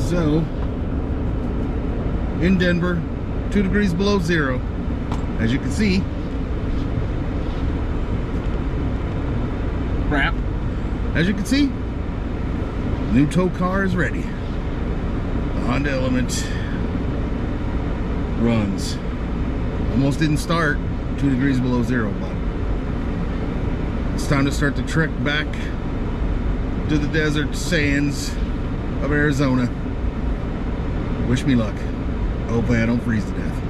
So, in Denver, 2 degrees below zero. As you can see, crap. As you can see, new tow car is ready. The Honda Element runs. Almost didn't start, 2 degrees below zero, but it's time to start the trek back to the desert sands of Arizona. Wish me luck. Hopefully I don't freeze to death.